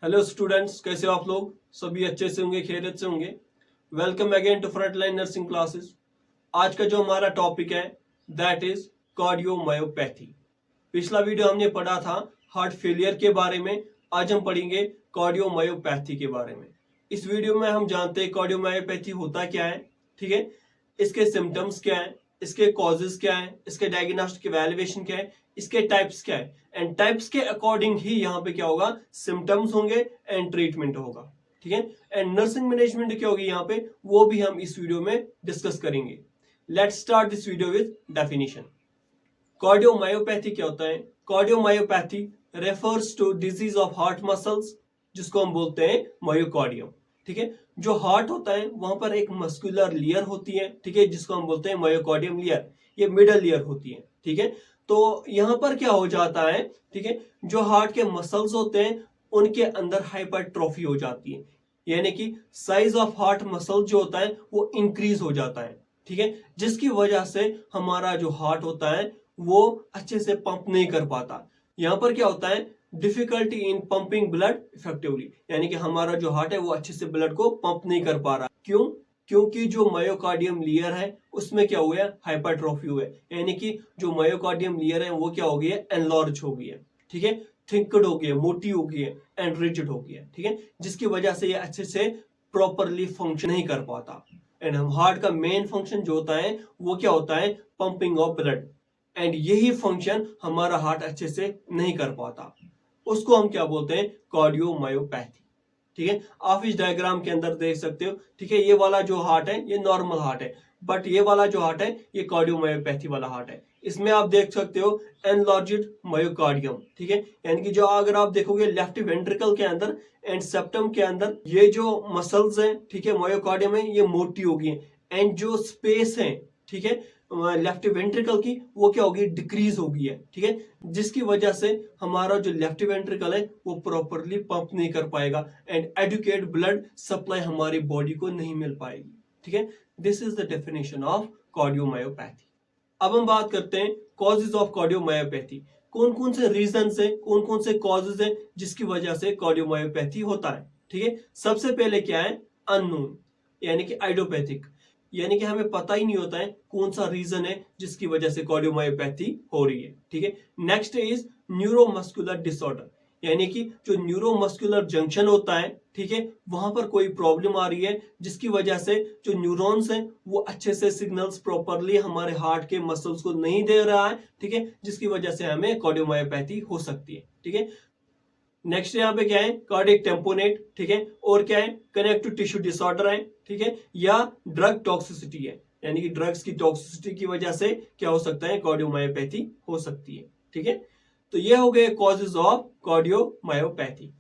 Hello students, कैसे हो आप लोग? सभी अच्छे से होंगे, खैरियत से होंगे। Welcome again to frontline nursing classes. आज का जो हमारा टॉपिक है दैट इज कार्डियोमायोपैथी। पिछला वीडियो हमने पढ़ा था हार्ट फेलियर के बारे में। आज हम पढ़ेंगे कार्डियोमायोपैथी के बारे में। इस वीडियो में हम जानते हैं कार्डियोमायोपैथी होता क्या है, ठीक है, इसके सिम्टम्स क्या है, इसके कॉजेज क्या है, इसके डायग्नोस्टिक इवैल्यूएशन क्या है, इसके टाइप्स क्या है, एंड टाइप्स के अकॉर्डिंग ही यहाँ पे क्या होगा, सिम्टम्स होंगे एंड ट्रीटमेंट होगा, ठीक है। एंड नर्सिंग मैनेजमेंट क्या होगी यहाँ पे, वो भी हम इस वीडियो में डिस्कस करेंगे। Let's start this video with definition. Cardiomyopathy क्या होता है? Cardiomyopathy refers to disease of heart muscles, जिसको हम बोलते हैं मायोकार्डियम, ठीक है। जो हार्ट होता है वहां पर एक मस्कुलर लेयर होती है, ठीक है, जिसको हम बोलते हैं मायोकार्डियम लेयर। ये मिडल लेयर होती है, ठीक है। तो यहां पर क्या हो जाता है, ठीक है, जो हार्ट के मसल्स होते हैं उनके अंदर हाइपरट्रॉफी हो जाती है, यानी कि साइज ऑफ हार्ट मसल जो होता है वो इंक्रीज हो जाता है, ठीक है, जिसकी वजह से हमारा जो हार्ट होता है वो अच्छे से पंप नहीं कर पाता। यहां पर क्या होता है, difficulty in pumping blood effectively, यानी कि हमारा जो हार्ट है वो अच्छे से ब्लड को पंप नहीं कर पा रहा। क्यों? क्योंकि जो मायोकार्डियम लेयर है उसमें क्या हुआ है, हाइपरट्रॉफी हुआ है, यानी कि जो मायोकार्डियम लेयर है वो क्या हो गई है, एनलार्ज हो गई है, ठीक है, थिंकड हो गई है, मोटी हो गई है एंड रिजिड हो गई है, ठीक है, जिसकी वजह से ये अच्छे से प्रॉपरली फंक्शन नहीं कर पाता। एंड हम हार्ट का मेन फंक्शन जो होता है वो क्या होता है, पंपिंग ऑफ ब्लड, एंड यही फंक्शन हमारा हार्ट अच्छे से नहीं कर पाता। उसको हम क्या बोलते हैं, कार्डियोमायोपैथी, ठीक है। आप इस डायग्राम के अंदर देख सकते हो, ठीक है, ये वाला जो हार्ट है ये नॉर्मल हार्ट है, बट ये वाला जो हार्ट है ये कार्डियोमायोपैथी वाला हार्ट है। इसमें आप देख सकते हो एनलार्ज्ड मायोकार्डियम, ठीक है, यानी कि जो अगर आप देखोगे लेफ्ट वेंट्रिकल के अंदर एंड सेप्टम के अंदर ये जो मसल्स हैं, ठीक है, मायोकार्डियम है ये मोटी होगी एंड जो स्पेस है, ठीक है, लेफ्ट वेंट्रिकल की वो क्या होगी, डिक्रीज होगी है, ठीक है, जिसकी वजह से हमारा जो लेफ्ट वेंट्रिकल है वो प्रॉपरली पंप नहीं कर पाएगा एंड एडुकेट ब्लड सप्लाई हमारी बॉडी को नहीं मिल पाएगी, ठीक है। This is the definition of cardiomyopathy. अब हम बात करते हैं कॉजेज ऑफ कार्डियोमायोपैथी। कौन कौन से रीजन है, कौन कौन से कॉजेज है जिसकी वजह से कार्डियोमायोपैथी होता है, ठीक है। सबसे पहले क्या है, अननोन, यानी कि आइडियोपैथिक, यानी कि हमें पता ही नहीं होता है कौन सा रीजन है जिसकी वजह से कार्डियोमायोपैथी हो रही है, ठीक है। नेक्स्ट इज न्यूरोमस्कुलर डिसऑर्डर, यानी कि जो न्यूरोमस्कुलर जंक्शन होता है, ठीक है, वहां पर कोई प्रॉब्लम आ रही है जिसकी वजह से जो न्यूरॉन्स हैं वो अच्छे से सिग्नल्स प्रॉपरली हमारे हार्ट के मसल्स को नहीं दे रहा है, ठीक है, जिसकी वजह से हमें कार्डियोमायोपैथी हो सकती है, ठीक है। नेक्स्ट यहाँ पे क्या है, कार्डियक टेम्पोनेट, ठीक है, और क्या है, कनेक्टिव टिश्यू डिसऑर्डर है, ठीक है, या ड्रग टॉक्सिसिटी है, यानी कि ड्रग्स की टॉक्सिसिटी की वजह से क्या हो सकता है, कार्डियोमायोपैथी हो सकती है, ठीक है। तो ये हो गए कॉजेज ऑफ कार्डियोमायोपैथी।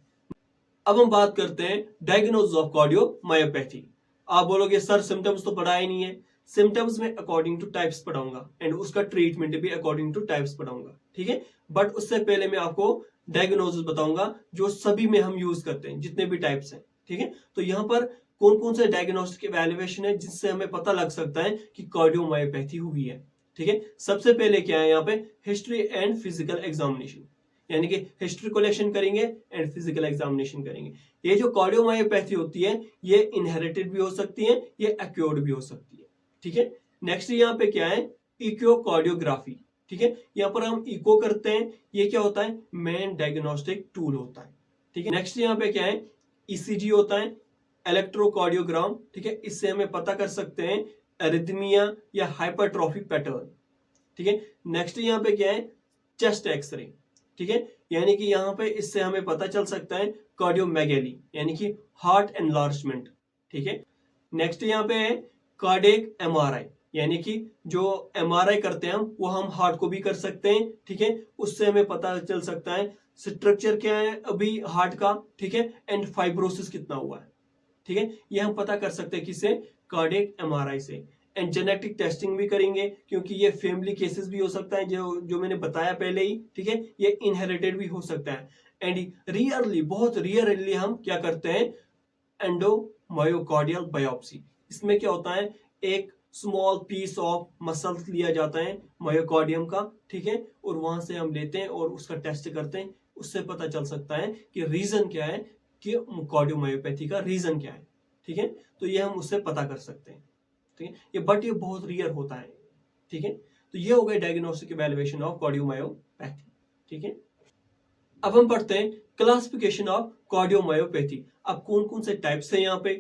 अब हम बात करते हैं डायग्नोसिस ऑफ कार्डियोमायोपैथी। आप बोलोगे सर सिम्टम्स तो पढ़ा ही नहीं है। सिम्टम्स में अकॉर्डिंग टू टाइप्स पढ़ाऊंगा एंड उसका ट्रीटमेंट भी अकॉर्डिंग टू टाइप्स पढ़ाऊंगा, ठीक है। बट उससे पहले मैं आपको डायग्नोसिस बताऊंगा जो सभी में हम यूज करते हैं, जितने भी टाइप्स हैं, ठीक है। तो यहाँ पर कौन कौन से डायग्नोस्टिक इवैल्यूएशन है जिससे हमें पता लग सकता है कि कार्डियोमायोपैथी हुई है, ठीक है। सबसे पहले क्या है यहाँ पे, हिस्ट्री एंड फिजिकल एग्जामिनेशन, यानी कि हिस्ट्री कलेक्शन करेंगे एंड फिजिकल एग्जामिनेशन करेंगे। ये जो कार्डियोमायोपैथी होती है ये इनहेरिटेड भी हो सकती है, ये एक्योर्ड भी हो सकती है, ठीक है। नेक्स्ट यहाँ पे क्या है, इकोकार्डियोग्राफी, ठीक है, यहाँ पर हम इको करते हैं, ये क्या होता है, मेन डायग्नोस्टिक टूल होता है, ठीक है। नेक्स्ट यहाँ पे क्या है, ईसीजी होता है, इलेक्ट्रोकार्डियोग्राम, ठीक है, इससे हमें पता कर सकते हैं एरिथमिया या हाइपरट्रॉफी पैटर्न, ठीक है। नेक्स्ट यहाँ पे क्या है, चेस्ट एक्सरे, ठीक है, यानी कि यहाँ पे इससे हमें पता चल सकता है कार्डियोमेगेली, यानी कि हार्ट एनलार्जमेंट, ठीक है। नेक्स्ट यहाँ पे है कार्डियक एमआरआई, यानी कि जो एमआरआई करते हैं हम वो हम हार्ट को भी कर सकते हैं, ठीक है, उससे हमें पता चल सकता है स्ट्रक्चर क्या है अभी हार्ट का, ठीक है, एंड फाइब्रोसिस कितना हुआ है, ठीक है, ये हम पता कर सकते हैं किससे, कार्डियक एमआरआई से। एंड जेनेटिक टेस्टिंग भी करेंगे क्योंकि ये फैमिली केसेस भी हो सकता है, जो मैंने बताया पहले ही, ठीक है, ये इनहेरिटेड भी हो सकता है। एंड रियरली, बहुत रियरली हम क्या करते हैं, एंडोमायोकार्डियल बायोप्सी। इसमें क्या होता है, एक स्मॉल पीस ऑफ मसल लिया जाता है मायोकार्डियम का, ठीक है, और वहां से हम लेते हैं और उसका टेस्ट करते हैं, उससे पता चल सकता है कि रीजन क्या है कि कार्डियोमायोपैथी का रीजन क्या है, ठीक है। तो ये हम उससे पता कर सकते हैं, ठीक है। ये बहुत रेयर होता है, ठीक है। तो ये हो गया डायग्नोस्टिक इवैल्यूएशन ऑफ कार्डियोमायोपैथी, ठीक है। अब हम पढ़ते हैं क्लासिफिकेशन ऑफ कार्डियोमायोपैथी। अब कौन कौन से टाइप्स है, यहाँ पे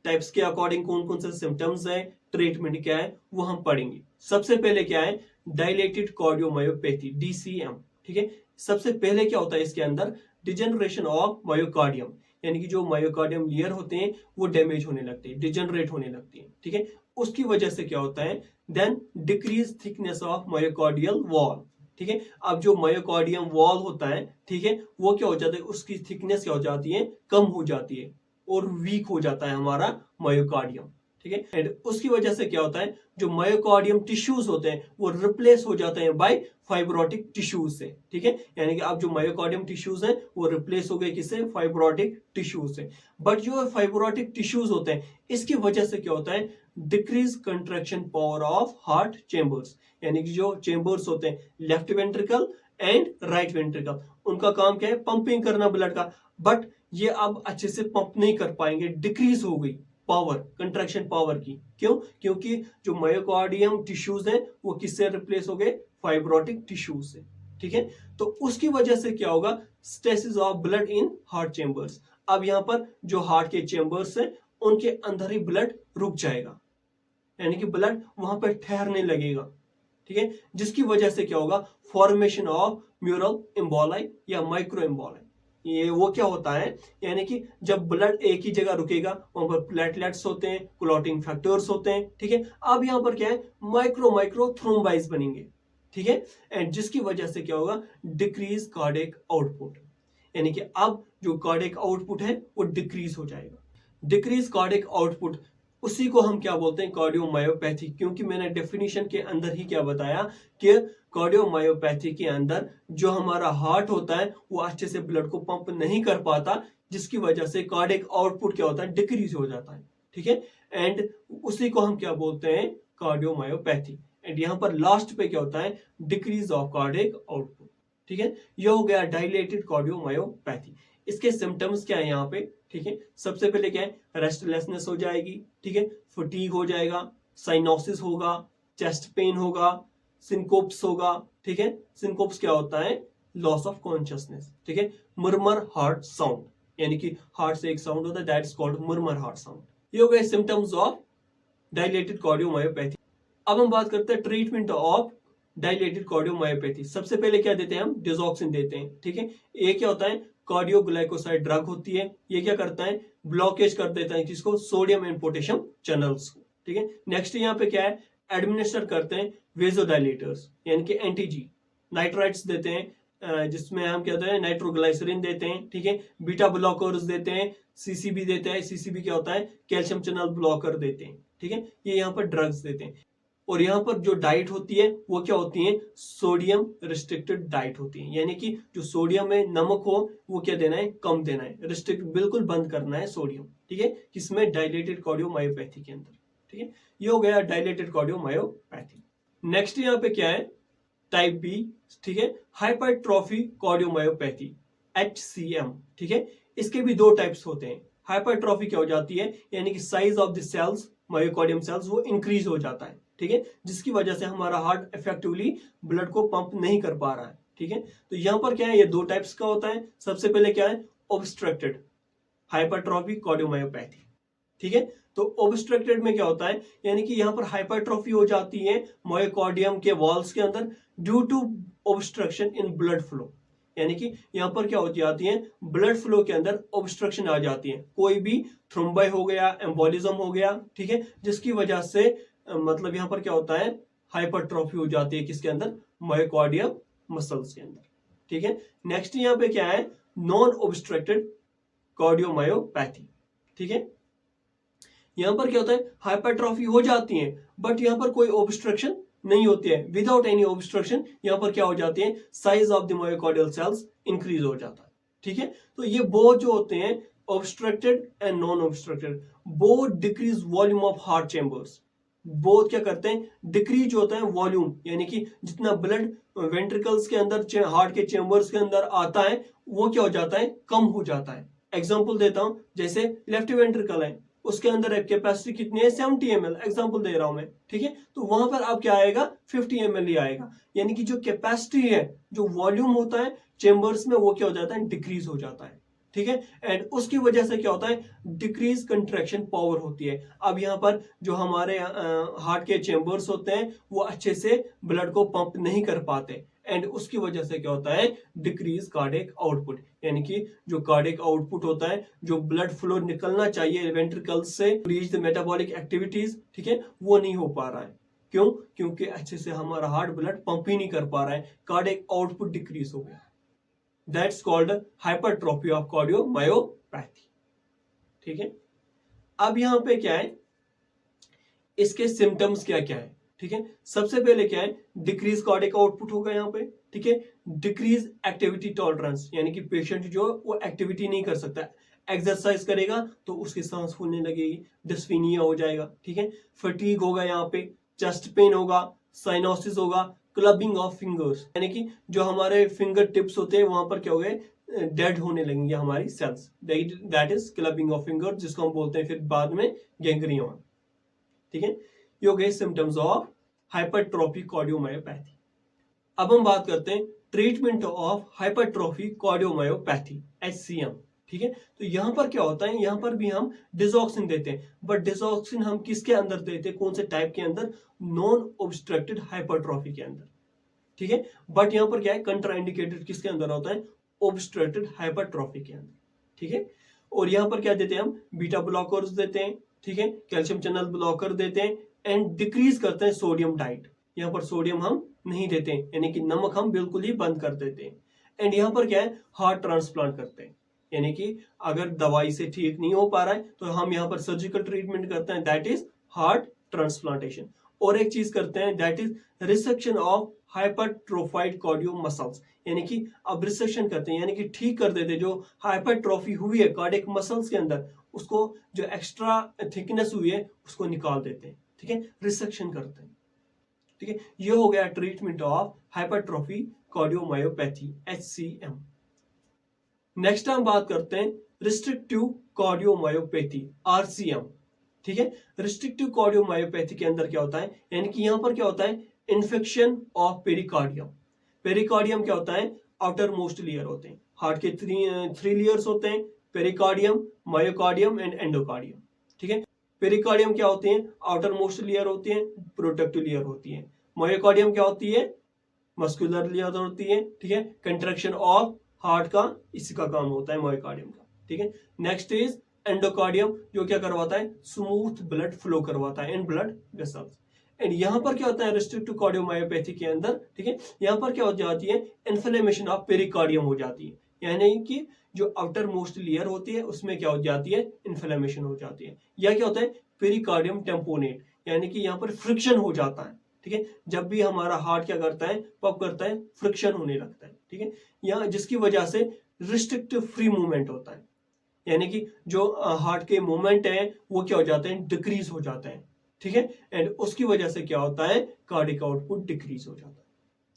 टाइप्स के अकॉर्डिंग कौन कौन से सिम्टम्स हैं, ट्रीटमेंट क्या है, वो हम पढ़ेंगे। सबसे पहले क्या है, डायलेटेड कार्डियोमायोपैथी, DCM, ठीक है। सबसे पहले क्या होता है इसके अंदर, डिजेनरेशन ऑफ मायोकार्डियम, यानी कि जो मायोकार्डियम लेयर होते हैं वो डैमेज होने लगते हैं, डिजेनरेट होने लगती है, ठीक है। उसकी वजह से क्या होता है, then decrease thickness of myocardial wall, ठीक है। अब जो मायोकार्डियम वॉल होता है, ठीक है, वो क्या हो जाता है, उसकी थिकनेस क्या हो जाती है, कम हो जाती है और वीक हो जाता है हमारा मायोकार्डियम, ठीक है। एंड उसकी वजह से क्या होता है, जो मायोकार्डियम टिश्यूज होते हैं वो रिप्लेस हो जाते हैं बाय फाइब्रोटिक टिश्यूज से, ठीक है। यानी कि अब जो मायोकार्डियम टिश्यूज हैं वो रिप्लेस हो गए किससे, फाइब्रोटिक टिश्यूज से। बट जो फाइब्रोटिक टिश्यूज होते हैं इसकी वजह से क्या होता है, decrease contraction power of heart chambers, यानी कि जो चेंबर्स होते हैं left ventricle and right ventricle, उनका काम क्या है, पंपिंग करना ब्लड का। बट ये अब अच्छे से पंप नहीं कर पाएंगे, डिक्रीज हो गई पावर, कंट्रैक्शन पावर की। क्यों, क्योंकि जो मायोकार्डियम टिश्यूज हैं वो किससे रिप्लेस हो गए, फाइब्रोटिक टिश्यूज से, ठीक है। तो उसकी वजह से क्या होगा, stasis of blood in heart chambers. अब यहां पर जो हार्ट के चेंबर्स हैं उनके अंदर ही ब्लड रुक जाएगा, यानी कि ब्लड वहां पर ठहरने लगेगा, ठीक है। जिसकी वजह से क्या होगा, फॉर्मेशन ऑफ म्यूरल एम्बोलाई या माइक्रो एम्बोलाई। ये वो क्या होता है, यानी कि जब ब्लड एक ही जगह रुकेगा वहां पर प्लेटलेट्स होते हैं, क्लॉटिंग फैक्टर्स होते हैं, ठीक है। अब यहां पर क्या है, माइक्रो माइक्रो थ्रोम्बाइज बनेंगे, ठीक है। एंड जिसकी वजह से क्या होगा, डिक्रीज कार्डियक आउटपुट, यानी कि अब जो कार्डियक आउटपुट है वो डिक्रीज हो जाएगा। डिक्रीज कार्डियक आउटपुट, उसी को हम क्या बोलते हैं, कार्डियोमायोपैथी। क्योंकि मैंने डेफिनेशन के अंदर ही क्या बताया कि कार्डियोमायोपैथी के अंदर जो हमारा हार्ट होता है वो अच्छे से ब्लड को पंप नहीं कर पाता, जिसकी वजह से कार्डियक आउटपुट क्या होता है, डिक्रीज हो जाता है, ठीक है। एंड उसी को हम क्या बोलते हैं, कार्डियोमायोपैथी। एंड यहाँ पर लास्ट पे क्या होता है, डिक्रीज ऑफ कार्डियक आउटपुट, ठीक है। ये हो गया डायलेटेड कार्डियोमायोपैथी। इसके सिम्टम्स क्या है यहाँ पे, ठीक है। सबसे पहले क्या है, रेस्टलेसनेस हो जाएगी, ठीक है, फटीग हो जाएगा, साइनोसिस होगा, चेस्ट पेन होगा, सिंकोप्स होगा, ठीक है। सिंकोप्स क्या होता है, लॉस ऑफ कॉन्शियसनेस, ठीक है। मुरमर हार्ट साउंड, यानी कि हार्ट से एक साउंड होता है, that is called murmur heart sound. ये हो गए सिम्टम्स ऑफ डायलेटेड कार्डियोमायोपैथी। अब हम बात करते हैं ट्रीटमेंट ऑफ डायलेटेड कार्डियोमायोपैथी। सबसे पहले क्या देते हैं हम, डिजॉक्सिन देते हैं, ठीक है। ये क्या होता है, कार्डियोग्लाइकोसाइड ड्रग होती है। ये क्या करता है, ब्लॉकेज कर देता है किसको, सोडियम एंड पोटेशियम चैनल्स को, ठीक है। नेक्स्ट यहाँ पे क्या है, एडमिनिस्टर करते हैं वेजोडाइलेटर्स, यानी कि एंटीजी। नाइट्राइट्स देते हैं, जिसमें हम क्या होता है, नाइट्रोग्लाइसरीन देते हैं, ठीक है। बीटा ब्लॉकर्स देते हैं, सीसीबी देते हैं। सीसीबी क्या होता है, कैल्शियम चैनल ब्लॉकर देते हैं, ठीक है। ये यहाँ पर ड्रग्स देते हैं। और यहाँ पर जो डाइट होती है वो क्या होती है, सोडियम रिस्ट्रिक्टेड डाइट होती है, यानी कि जो सोडियम में नमक हो वो क्या देना है, कम देना है, रिस्ट्रिक्ट बिल्कुल बंद करना है सोडियम, ठीक है। किसमें, डायलेटेड कार्डियोमायोपैथी के अंदर, ठीक है। ये हो गया डायलेटेड कार्डियोमायोपैथी। नेक्स्ट यहाँ पे क्या है, टाइप बी, ठीक है, हाइपरट्रॉफी कार्डियोमायोपैथी, HCM, ठीक है। इसके भी दो टाइप्स होते हैं। हाइपरट्रॉफी क्या हो जाती है, यानी कि size of the cells, myocardium cells वो इंक्रीज हो जाता है, ठीक है, जिसकी वजह से हमारा हार्ट इफेक्टिवली ब्लड को पंप नहीं कर पा रहा है, ठीक है। तो यहाँ पर क्या है, ये दो टाइप्स का होता है। सबसे पहले क्या है, ऑब्स्ट्रक्टेड हाइपरट्रॉफी कार्डियोमायोपैथी, ठीक है। तो ऑब्स्ट्रक्टेड में क्या होता है, यानी कि यहाँ पर हाइपरट्रॉफी हो जाती है मायोकार्डियम के वॉल्स के अंदर due to obstruction in blood flow, यानी कि यहाँ पर क्या हो जाती है, ब्लड फ्लो के अंदर ऑब्स्ट्रक्शन आ जाती है। कोई भी थ्रोम्बाई हो गया, एम्बोलिज्म हो गया, ठीक है, जिसकी वजह से मतलब यहाँ पर क्या होता है, हाइपरट्रॉफी हो जाती है किसके अंदर, मायोकार्डियम मसल्स के अंदर, ठीक है। नेक्स्ट यहाँ पे क्या है, नॉन ऑब्स्ट्रक्टेड कार्डियोमायोपैथी, ठीक है। यहाँ पर क्या होता है, हाइपरट्रॉफी हो जाती है बट यहाँ पर कोई ऑब्स्ट्रक्शन नहीं होती है। विदाउट एनी ऑब्स्ट्रक्शन यहाँ पर क्या हो जाती है, size of the myocardial cells increase हो जाता है, ठीक है। तो ये बोथ जो होते हैं, obstructed and non obstructed, both decrease volume of heart chambers. Both क्या करते हैं, डिक्रीज होता है वॉल्यूम, यानी कि जितना ब्लड वेंट्रिकल्स के अंदर, हार्ट के चेंबर्स के अंदर आता है वो क्या हो जाता है, कम हो जाता है, एग्जाम्पल देता हूं, जैसे लेफ्ट वेंट्रिकल है, उसके अंदर कैपेसिटी कितनी है 70 ml, एग्जाम्पल दे रहा हूं मैं, ठीक है। तो वहां पर अब क्या आएगा 50 ml ही आएगा, यानी कि जो कैपेसिटी है, जो वॉल्यूम होता है चेंबर्स में, वो क्या हो जाता है डिक्रीज हो जाता है, ठीक है। एंड उसकी वजह से क्या होता है डिक्रीज कंट्रैक्शन पावर होती है। अब यहाँ पर जो हमारे हार्ट के चेंबर्स होते हैं वो अच्छे से ब्लड को पंप नहीं कर पाते, एंड उसकी वजह से क्या होता है डिक्रीज कार्डियक आउटपुट, यानी कि जो कार्डियक आउटपुट होता है, जो ब्लड फ्लो निकलना चाहिए वेंट्रिकल्स से रीच द मेटाबॉलिक एक्टिविटीज, ठीक है, वो नहीं हो पा रहा है। क्यों? क्योंकि अच्छे से हमारा हार्ट ब्लड पंप ही नहीं कर पा रहा है, कार्डियक आउटपुट डिक्रीज हो गया। That's called hypertrophy of cardiomyopathy, ठीक है। अब यहां पे क्या है, इसके सिम्टम्स क्या क्या है, ठीक है। सबसे पहले क्या है डिक्रीज कार्डियक आउटपुट होगा यहाँ पे, ठीक है। डिक्रीज एक्टिविटी टॉलरेंस, यानी कि पेशेंट जो वो एक्टिविटी नहीं कर सकता, एक्सरसाइज करेगा तो उसकी सांस फूलने लगेगी, डिस्फीनिया हो जाएगा, ठीक है। फटीग होगा यहाँ पे, चेस्ट पेन होगा, साइनोसिस होगा, क्लबिंग ऑफ फिंगर्स, यानी कि जो हमारे फिंगर टिप्स होते हैं वहां पर क्या हो गए डेड होने लगेंगे हमारी cells, that is clubbing of finger, जिसको हम बोलते हैं फिर बाद में गैंग्रियन, ठीक है। ये हो गए सिम्टम्स ऑफ हाइपरट्रॉफी कार्डियोमायोपैथी। अब हम बात करते हैं treatment of hypertrophy cardiomyopathy HCM, ठीक है। तो यहां पर क्या होता है, यहां पर भी हम डिसऑक्सिन देते हैं, बट डिसऑक्सिन हम किसके अंदर देते हैं, कौन से टाइप के अंदर, नॉन ऑब्स्ट्रक्टेड हाइपरट्रॉफी के अंदर, ठीक है। बट यहां पर क्या है कंट्राइंडिकेटेड किसके अंदर होता है, ऑब्स्ट्रक्टेड हाइपरट्रॉफी के अंदर, ठीक है। और यहां पर क्या देते हैं हम बीटा ब्लॉकर्स देते हैं, ठीक है, कैल्शियम चैनल ब्लॉकर देते हैं, एंड डिक्रीज करते हैं सोडियम डाइट, यहाँ पर सोडियम हम नहीं देते हैं, यानी कि नमक हम बिल्कुल ही बंद कर देते हैं। एंड यहाँ पर क्या है हार्ट ट्रांसप्लांट करते हैं, यानी कि अगर दवाई से ठीक नहीं हो पा रहा है तो हम यहाँ पर सर्जिकल ट्रीटमेंट करते हैं, दैट इज हार्ट ट्रांसप्लांटेशन। और एक चीज करते हैं that is resection of hypertrophied cardio muscles, यानी कि अब रिसेक्शन करते हैं, यानी कि ठीक कर देते हैं जो हाइपरट्रोफी हुई है कार्डियक मसल्स के अंदर, उसको जो एक्स्ट्रा थिकनेस हुई है उसको निकाल देते हैं, ठीक है, रिसेक्शन करते हैं, ठीक है। ये हो गया treatment of hypertrophy cardiomyopathy HCM। Next हम बात करते हैं रिस्ट्रिक्टिव कार्डियोमायोपैथी RCM, ठीक है। रिस्ट्रिक्टिव कार्डियोमायोपैथी के अंदर क्या होता है, यानी कि यहां पर क्या होता है इन्फेक्शन ऑफ पेरिकार्डियम। पेरिकार्डियम क्या होता है आउटर मोस्ट लेयर होते हैं, हार्ट के थ्री लेयर्स होते हैं, पेरिकार्डियम, मायोकार्डियम एंड एंडोकार्डियम, ठीक है। पेरिकार्डियम क्या होते हैं आउटर मोस्ट लेयर होती है, प्रोटेक्टिव लेयर होती है। मायोकार्डियम क्या होती है मस्कुलर लेयर होती है, ठीक है, कंट्रैक्शन ऑफ हार्ट का इसका काम होता है मायोकार्डियम का, ठीक है। नेक्स्ट इज एंडोकार्डियम, जो क्या करवाता है स्मूथ ब्लड फ्लो करवाता है इन ब्लड वेसल्स। एंड यहां पर क्या होता है रिस्ट्रिक्टिव कार्डियोमायोपैथी के अंदर, ठीक है, यहां पर क्या हो जाती है इन्फ्लेमेशन ऑफ पेरिकार्डियम हो जाती है, यानी कि जो आउटर मोस्ट लेयर होती है उसमें क्या हो जाती है इन्फ्लेमेशन हो जाती है, या क्या होता है पेरिकार्डियम टेम्पोनेट, यानी कि यहाँ पर फ्रिक्शन हो जाता है, ठीक है। जब भी हमारा हार्ट क्या करता है पंप करता है फ्रिक्शन होने लगता है, ठीक है, या जिसकी वजह से रिस्ट्रिक्टिव फ्री मूवमेंट होता है, यानी कि जो हार्ट के मूवमेंट है वो क्या हो जाते हैं डिक्रीज हो जाते हैं, ठीक है। एंड उसकी वजह से क्या होता है कार्डियक आउटपुट डिक्रीज हो जाता है,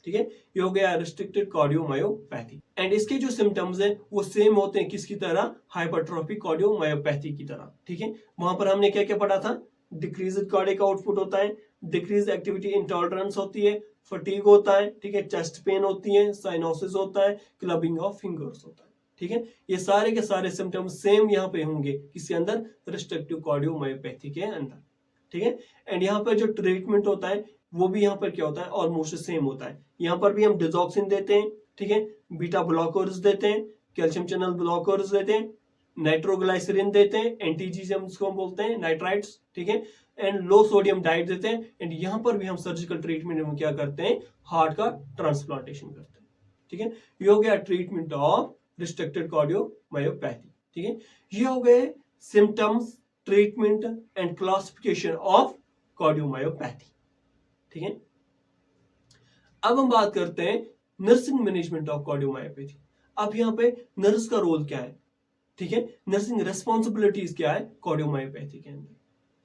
ठीक है। ये हो गया रिस्ट्रिक्टेड कार्डियोमायोपैथी। एंड इसके जो सिम्टम्स है वो सेम होते हैं किसकी तरह हाइपरट्रॉफी कार्डियोमायोपैथी की तरह, ठीक है। वहां पर हमने क्या क्या पढ़ा था, डिक्रीज कार्डियक आउटपुट होता है, डिक्रीज एक्टिविटी इंटॉलरेंस होती है, फटीग होता है, ठीक है, चेस्ट पेन होती है, साइनोसिस होता है, क्लबिंग ऑफ फिंगर्स होता है, ठीक है। ये सारे के सारे सिम्टम्स सेम यहाँ पे होंगे किसके अंदर रिस्ट्रिक्टिव कार्डियोमायोपैथी के अंदर, ठीक है। एंड यहाँ पर जो ट्रीटमेंट होता है वो भी यहाँ पर क्या होता है ऑलमोस्ट सेम होता है, यहाँ पर भी हम डिसऑक्सिन देते हैं, ठीक है, बीटा ब्लॉकर्स देते हैं, कैल्शियम चैनल ब्लॉकर्स देते हैं, नाइट्रोग्लाइसरीन देते हैं, एंटीजीएम को बोलते हैं नाइट्राइट्स, ठीक है, एंड लो सोडियम डाइट देते हैं। एंड यहाँ पर भी हम सर्जिकल ट्रीटमेंट में क्या करते हैं हार्ट का ट्रांसप्लांटेशन करते हैं, ठीक है। ये हो गया ट्रीटमेंट ऑफ रिस्ट्रिक्टेड कार्डियोमायोपैथी, ठीक है। ये हो गए symptoms, treatment and classification of cardiomyopathy, ठीक है। अब हम बात करते हैं नर्सिंग मैनेजमेंट ऑफ कार्डियोमायोपैथी। अब यहाँ पे नर्स का रोल क्या है, ठीक है, नर्सिंग रेस्पॉन्सिबिलिटीज क्या है कार्डियोमायोपैथी के अंदर।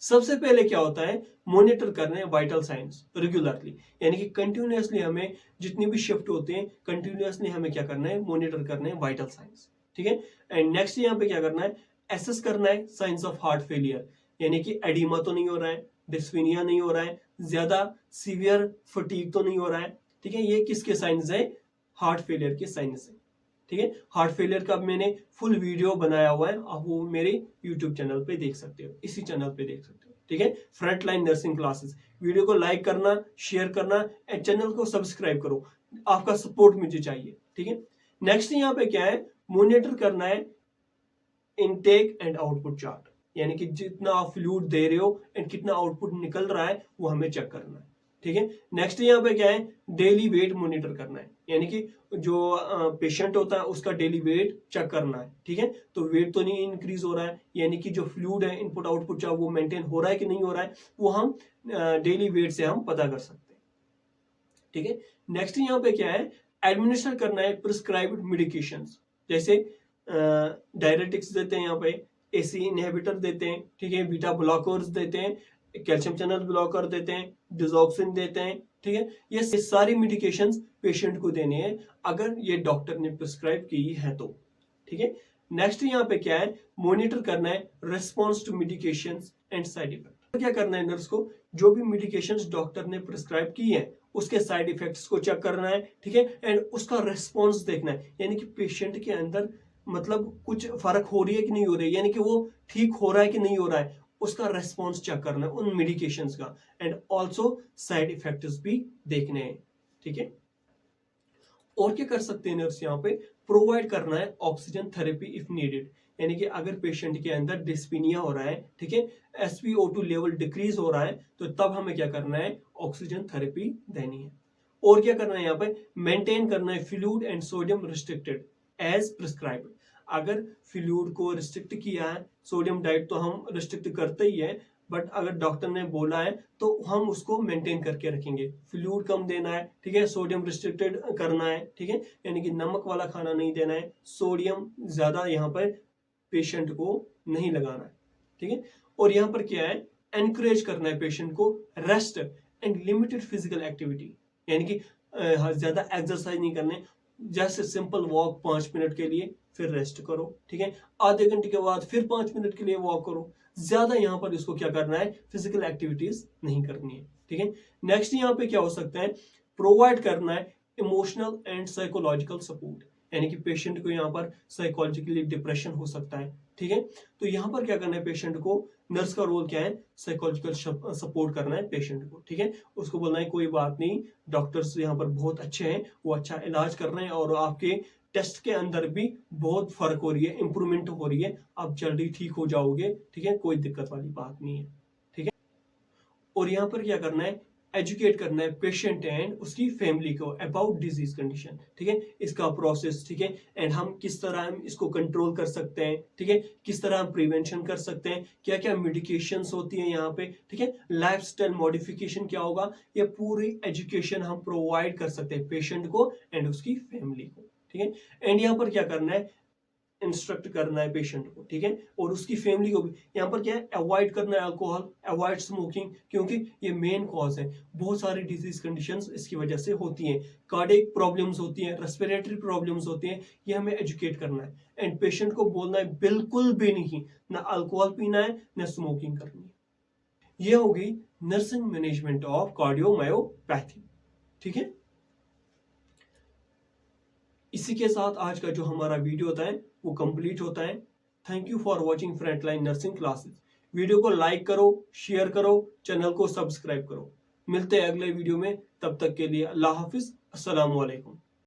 सबसे पहले क्या होता है मॉनिटर करना है वाइटल साइंस रेगुलरली, यानी कि कंटिन्यूअसली हमें जितनी भी शिफ्ट होते हैं कंटिन्यूअसली हमें क्या करना है मॉनिटर करना है वाइटल साइंस, ठीक है। एंड नेक्स्ट यहाँ पे क्या करना है, एसेस करना है साइंस ऑफ हार्ट फेलियर, यानी कि एडिमा तो नहीं हो रहा है, डिस्फीनिया नहीं हो रहा है, ज्यादा सीवियर फटीग तो नहीं हो रहा है, ठीक है। ये किसके साइंस है, हार्ट फेलियर के साइंस है, ठीक है। हार्ट फेलियर का मैंने फुल वीडियो बनाया हुआ है, आप वो मेरे यूट्यूब चैनल पे देख सकते हो, इसी चैनल पे देख सकते हो, ठीक है। Frontline nursing classes. वीडियो को लाइक करना, शेयर करना एंड चैनल को सब्सक्राइब करो, आपका सपोर्ट मुझे चाहिए, ठीक है। नेक्स्ट यहाँ पे क्या है, मॉनिटर करना है इनटेक एंड आउटपुट चार्ट, यानी कि जितना आप फ्लूइड दे रहे हो एंड कितना आउटपुट निकल रहा है वो हमें चेक करना है, ठीक है। नेक्स्ट यहाँ पे क्या है, डेली वेट मॉनिटर करना है, यानी कि जो पेशेंट होता है उसका डेली वेट चेक करना है, ठीक है। तो वेट तो नहीं इंक्रीज हो रहा है, यानी कि जो फ्लूइड है इनपुट आउटपुट चार्ट वो मेंटेन हो रहा है कि नहीं हो रहा है, वो हम डेली वेट से हम पता कर सकते हैं, ठीक है। नेक्स्ट यहाँ पे क्या है, एडमिनिस्टर करना है प्रिस्क्राइब्ड मेडिकेशंस, जैसे डायरेटिक्स देते हैं, यहाँ पे एसी इनहिबिटर देते हैं, ठीक है, बीटा ब्लॉकर्स देते हैं, कैल्शियम चैनल ब्लॉकर देते हैं, डिजॉक्सिन देते हैं, ठीक है। ये सारी मेडिकेशंस पेशेंट को देने हैं अगर ये डॉक्टर ने प्रिस्क्राइब की है तो, ठीक है। नेक्स्ट यहाँ पे क्या है, मॉनिटर करना है response to medications and side effect. क्या करना है, नर्स को जो भी मेडिकेशंस डॉक्टर ने प्रिस्क्राइब की है उसके साइड इफेक्ट्स को चेक करना है, ठीक है, एंड उसका रेस्पॉन्स देखना है, यानी कि पेशेंट के अंदर मतलब कुछ फर्क हो रही है कि नहीं हो रही है, यानी कि वो ठीक हो रहा है कि नहीं हो रहा है, उसका रेस्पॉन्स चेक करना है उन मेडिकेशंस का, एंड ऑल्सो साइड इफेक्ट्स भी देखने हैं, ठीक है। और क्या कर सकते हैं नर्स, यहाँ पे प्रोवाइड करना है ऑक्सीजन थेरेपी इफ नीडेड, यानी कि अगर पेशेंट के अंदर डिस्पीनिया हो रहा है, ठीक है, SpO2 लेवल डिक्रीज हो रहा है, तो तब हमें क्या करना है, ऑक्सीजन थेरेपी देनी है। और क्या करना है, यहाँ पे मेंटेन करना है fluid and sodium restricted as prescribed. अगर फ्लूइड को रिस्ट्रिक्ट किया है, सोडियम डाइट तो हम रिस्ट्रिक्ट करते ही है, बट अगर डॉक्टर ने बोला है तो हम उसको मेंटेन करके रखेंगे, फ्लूइड कम देना है, ठीक है, सोडियम रिस्ट्रिक्टेड करना है, ठीक है, यानी कि नमक वाला खाना नहीं देना है, सोडियम ज्यादा यहाँ पर पेशेंट को नहीं लगाना है, ठीक है। और यहाँ पर क्या है, एनकरेज करना है पेशेंट को rest and limited physical activity, यानी कि ज्यादा एक्सरसाइज नहीं करने, जैसे सिंपल वॉक 5 मिनट के लिए, फिर रेस्ट करो, ठीक है, आधे घंटे के बाद फिर 5 मिनट के लिए वॉक करो, ज्यादा यहाँ पर इसको क्या करना है, फिजिकल एक्टिविटीज नहीं करनी है, ठीक है। नेक्स्ट यहाँ पे क्या हो सकता है, प्रोवाइड करना है इमोशनल एंड साइकोलॉजिकल सपोर्ट, यानी कि पेशेंट को यहाँ पर साइकोलॉजिकली डिप्रेशन हो सकता है, ठीक है, तो यहाँ पर क्या करना है, पेशेंट को नर्स का रोल क्या है, साइकोलॉजिकल सपोर्ट करना है पेशेंट को, ठीक है, उसको बोलना है कोई बात नहीं, डॉक्टर्स यहाँ पर बहुत अच्छे हैं, वो अच्छा इलाज कर रहे हैं और आपके टेस्ट के अंदर भी बहुत फर्क हो रही है, इंप्रूवमेंट हो रही है, आप जल्दी ठीक हो जाओगे, ठीक है, कोई दिक्कत वाली बात नहीं है, ठीक है। और यहाँ पर क्या करना है, एजुकेट करना है पेशेंट एंड उसकी फैमिली को अबाउट डिजीज कंडीशन, ठीक है, इसका प्रोसेस, ठीक है, एंड हम किस तरह हम इसको कंट्रोल कर सकते हैं, ठीक है, किस तरह हम प्रिवेंशन कर सकते हैं, क्या क्या मेडिकेशंस होती हैं यहाँ पे, ठीक है, लाइफस्टाइल मॉडिफिकेशन क्या होगा, ये पूरी एजुकेशन हम प्रोवाइड कर सकते हैं पेशेंट को एंड उसकी फैमिली को, ठीक है। एंड यहाँ पर क्या करना है, इंस्ट्रक्ट करना है पेशेंट को, ठीक है, और उसकी फैमिली को भी। यहाँ पर क्या है, अवॉइड करना है अल्कोहल, अवॉइड स्मोकिंग, क्योंकि ये मेन कॉज है, बहुत सारी डिजीज कंडीशंस इसकी वजह से होती हैं, कार्डियक प्रॉब्लम्स होती हैं, रेस्पिरेटरी प्रॉब्लम्स होती हैं, ये हमें एजुकेट करना है एंड पेशेंट को बोलना है बिल्कुल भी नहीं, ना अल्कोहल पीना है ना स्मोकिंग करनी है। ये होगी नर्सिंग मैनेजमेंट ऑफ कार्डियोमायोपैथी, ठीक है। इसी के साथ आज का जो हमारा वीडियो होता है वो कंप्लीट होता है। Thank you for watching frontline nursing classes. Video को लाइक करो, शेयर करो, चैनल को सब्सक्राइब करो। मिलते हैं अगले वीडियो में, तब तक के लिए अल्लाह हाफिज, अस्सलाम वालेकुम।